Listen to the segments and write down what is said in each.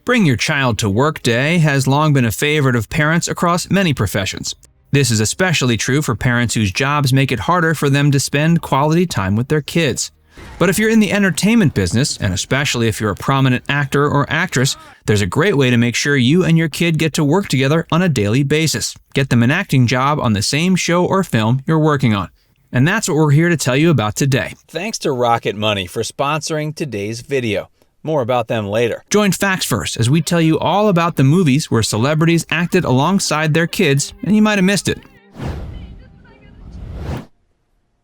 Bring Your Child to Work Day has long been a favorite of parents across many professions. This is especially true for parents whose jobs make it harder for them to spend quality time with their kids. But if you're in the entertainment business, and especially if you're a prominent actor or actress, there's a great way to make sure you and your kid get to work together on a daily basis. Get them an acting job on the same show or film you're working on. And that's what we're here to tell you about today. Thanks to Rocket Money for sponsoring today's video. More about them later. Join Facts First as we tell you all about the movies where celebrities acted alongside their kids, and you might have missed it.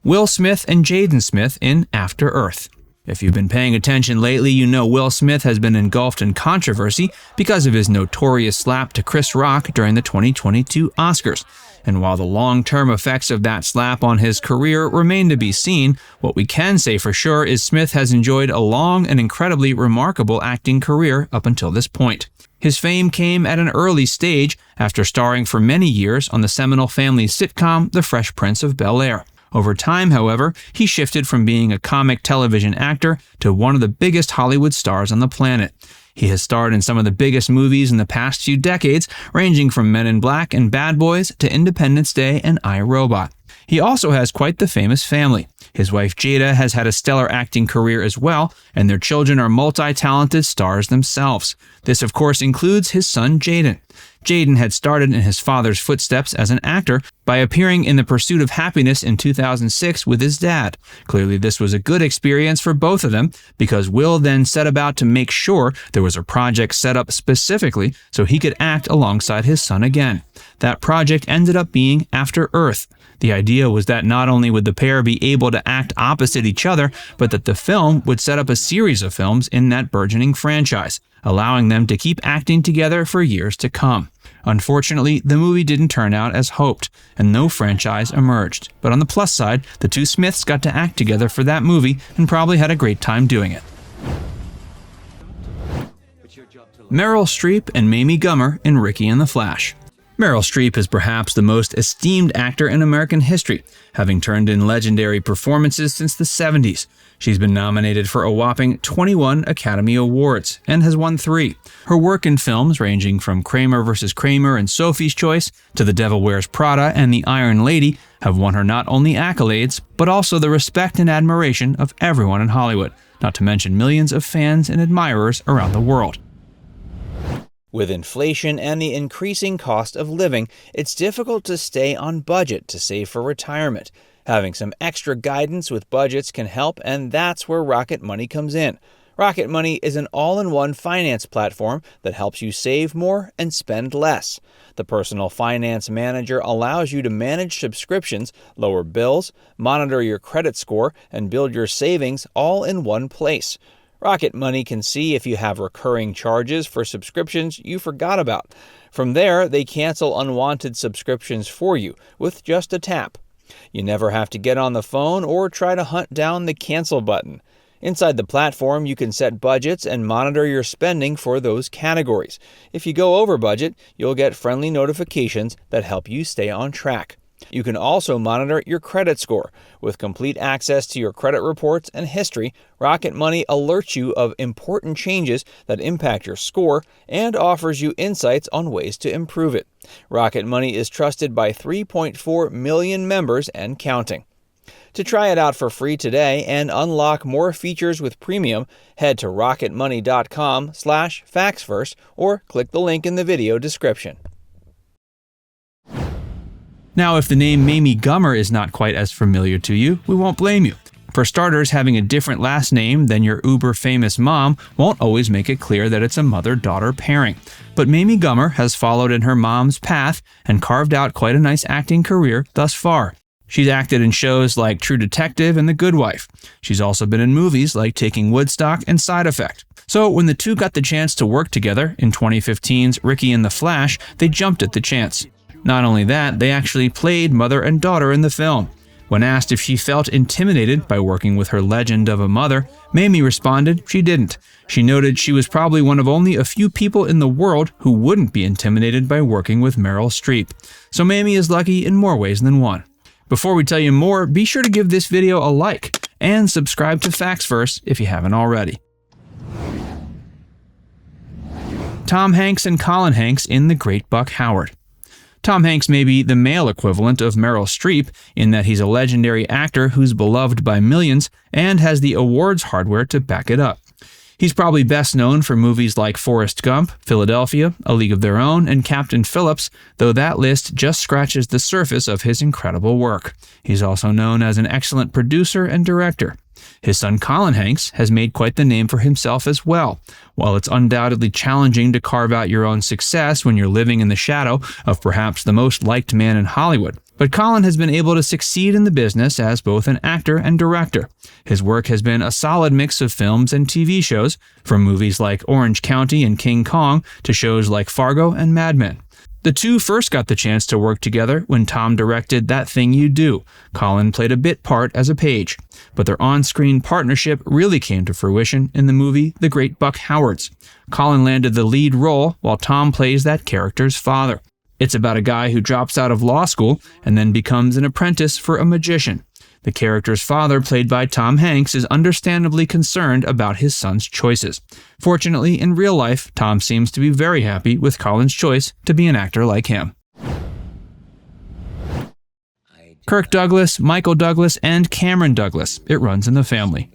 Will Smith and Jaden Smith in After Earth. If you've been paying attention lately, you know Will Smith has been engulfed in controversy because of his notorious slap to Chris Rock during the 2022 Oscars. And while the long-term effects of that slap on his career remain to be seen, what we can say for sure is Smith has enjoyed a long and incredibly remarkable acting career up until this point. His fame came at an early stage after starring for many years on the seminal family sitcom The Fresh Prince of Bel-Air. Over time, however, he shifted from being a comic television actor to one of the biggest Hollywood stars on the planet. He has starred in some of the biggest movies in the past few decades, ranging from Men in Black and Bad Boys to Independence Day and I, Robot. He also has quite the famous family. His wife Jada has had a stellar acting career as well, and their children are multi-talented stars themselves. This, of course, includes his son Jaden. Jaden had started in his father's footsteps as an actor by appearing in The Pursuit of Happiness in 2006 with his dad. Clearly, this was a good experience for both of them because Will then set about to make sure there was a project set up specifically so he could act alongside his son again. That project ended up being After Earth. The idea was that not only would the pair be able to act opposite each other, but that the film would set up a series of films in that burgeoning franchise, allowing them to keep acting together for years to come. Unfortunately, the movie didn't turn out as hoped, and no franchise emerged. But on the plus side, the two Smiths got to act together for that movie and probably had a great time doing it. Meryl Streep and Mamie Gummer in Ricky and the Flash. Meryl Streep is perhaps the most esteemed actor in American history, having turned in legendary performances since the 70s. She's been nominated for a whopping 21 Academy Awards and has won 3. Her work in films ranging from Kramer vs. Kramer and Sophie's Choice to The Devil Wears Prada and The Iron Lady have won her not only accolades, but also the respect and admiration of everyone in Hollywood, not to mention millions of fans and admirers around the world. With inflation and the increasing cost of living, it's difficult to stay on budget to save for retirement. Having some extra guidance with budgets can help, and that's where Rocket Money comes in. Rocket Money is an all-in-one finance platform that helps you save more and spend less. The Personal Finance Manager allows you to manage subscriptions, lower bills, monitor your credit score, and build your savings all in one place. Rocket Money can see if you have recurring charges for subscriptions you forgot about. From there, they cancel unwanted subscriptions for you with just a tap. You never have to get on the phone or try to hunt down the cancel button. Inside the platform, you can set budgets and monitor your spending for those categories. If you go over budget, you'll get friendly notifications that help you stay on track. You can also monitor your credit score. With complete access to your credit reports and history, Rocket Money alerts you of important changes that impact your score and offers you insights on ways to improve it. Rocket Money is trusted by 3.4 million members and counting. To try it out for free today and unlock more features with premium, head to rocketmoney.com/factsfirst or click the link in the video description. Now, if the name Mamie Gummer is not quite as familiar to you, we won't blame you. For starters, having a different last name than your uber-famous mom won't always make it clear that it's a mother-daughter pairing. But Mamie Gummer has followed in her mom's path and carved out quite a nice acting career thus far. She's acted in shows like True Detective and The Good Wife. She's also been in movies like Taking Woodstock and Side Effect. So when the two got the chance to work together in 2015's Ricky and the Flash, they jumped at the chance. Not only that, they actually played mother and daughter in the film. When asked if she felt intimidated by working with her legend of a mother, Mamie responded she didn't. She noted she was probably one of only a few people in the world who wouldn't be intimidated by working with Meryl Streep. So Mamie is lucky in more ways than one. Before we tell you more, be sure to give this video a like and subscribe to Facts First if you haven't already. Tom Hanks and Colin Hanks in The Great Buck Howard. Tom Hanks may be the male equivalent of Meryl Streep in that he's a legendary actor who's beloved by millions and has the awards hardware to back it up. He's probably best known for movies like Forrest Gump, Philadelphia, A League of Their Own, and Captain Phillips, though that list just scratches the surface of his incredible work. He's also known as an excellent producer and director. His son Colin Hanks has made quite the name for himself as well. While it's undoubtedly challenging to carve out your own success when you're living in the shadow of perhaps the most liked man in Hollywood, but Colin has been able to succeed in the business as both an actor and director. His work has been a solid mix of films and TV shows, from movies like Orange County and King Kong to shows like Fargo and Mad Men. The two first got the chance to work together when Tom directed That Thing You Do. Colin played a bit part as a page, but their on-screen partnership really came to fruition in the movie The Great Buck Howards. Colin landed the lead role while Tom plays that character's father. It's about a guy who drops out of law school and then becomes an apprentice for a magician. The character's father, played by Tom Hanks, is understandably concerned about his son's choices. Fortunately, in real life, Tom seems to be very happy with Colin's choice to be an actor like him. Kirk Douglas, Michael Douglas, and Cameron Douglas. It runs in the family.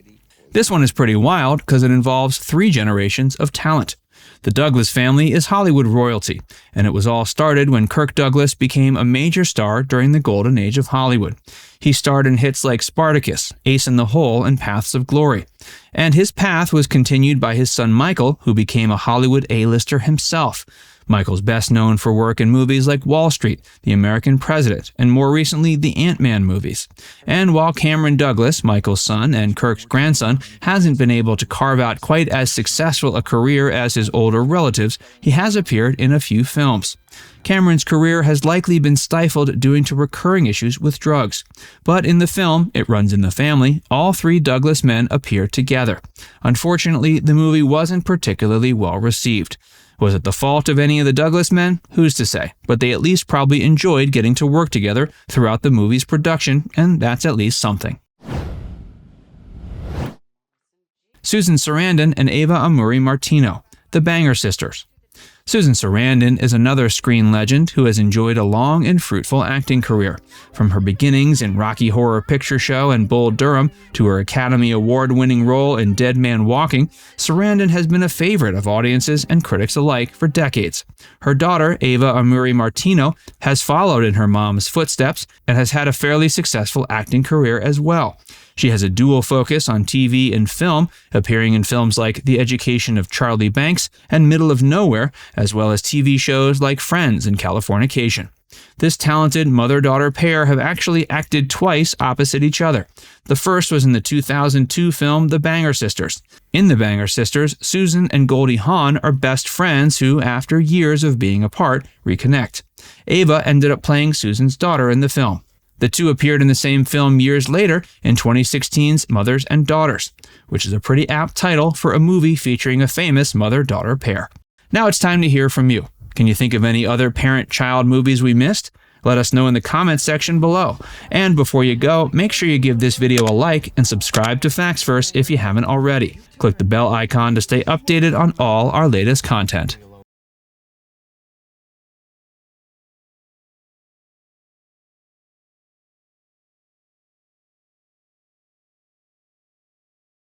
This one is pretty wild because it involves 3 generations of talent. The Douglas family is Hollywood royalty, and it was all started when Kirk Douglas became a major star during the golden age of Hollywood. He starred in hits like Spartacus, Ace in the Hole, and Paths of Glory. And his path was continued by his son Michael, who became a Hollywood A-lister himself. Michael's best known for work in movies like Wall Street, The American President, and more recently, the Ant-Man movies. And while Cameron Douglas, Michael's son and Kirk's grandson, hasn't been able to carve out quite as successful a career as his older relatives, he has appeared in a few films. Cameron's career has likely been stifled due to recurring issues with drugs. But in the film, It Runs in the Family, all 3 Douglas men appear together. Unfortunately, the movie wasn't particularly well received. Was it the fault of any of the Douglas men? Who's to say? But they at least probably enjoyed getting to work together throughout the movie's production, and that's at least something. Susan Sarandon and Ava Amurri Martino, the Banger Sisters. Susan Sarandon is another screen legend who has enjoyed a long and fruitful acting career. From her beginnings in Rocky Horror Picture Show and Bull Durham to her Academy Award-winning role in Dead Man Walking, Sarandon has been a favorite of audiences and critics alike for decades. Her daughter, Ava Amurri Martino, has followed in her mom's footsteps and has had a fairly successful acting career as well. She has a dual focus on TV and film, appearing in films like The Education of Charlie Banks and Middle of Nowhere, as well as TV shows like Friends and Californication. This talented mother-daughter pair have actually acted twice opposite each other. The first was in the 2002 film The Banger Sisters. In The Banger Sisters, Susan and Goldie Hawn are best friends who, after years of being apart, reconnect. Ava ended up playing Susan's daughter in the film. The two appeared in the same film years later in 2016's Mothers and Daughters, which is a pretty apt title for a movie featuring a famous mother-daughter pair. Now it's time to hear from you. Can you think of any other parent-child movies we missed? Let us know in the comments section below. And before you go, make sure you give this video a like and subscribe to Facts Verse if you haven't already. Click the bell icon to stay updated on all our latest content.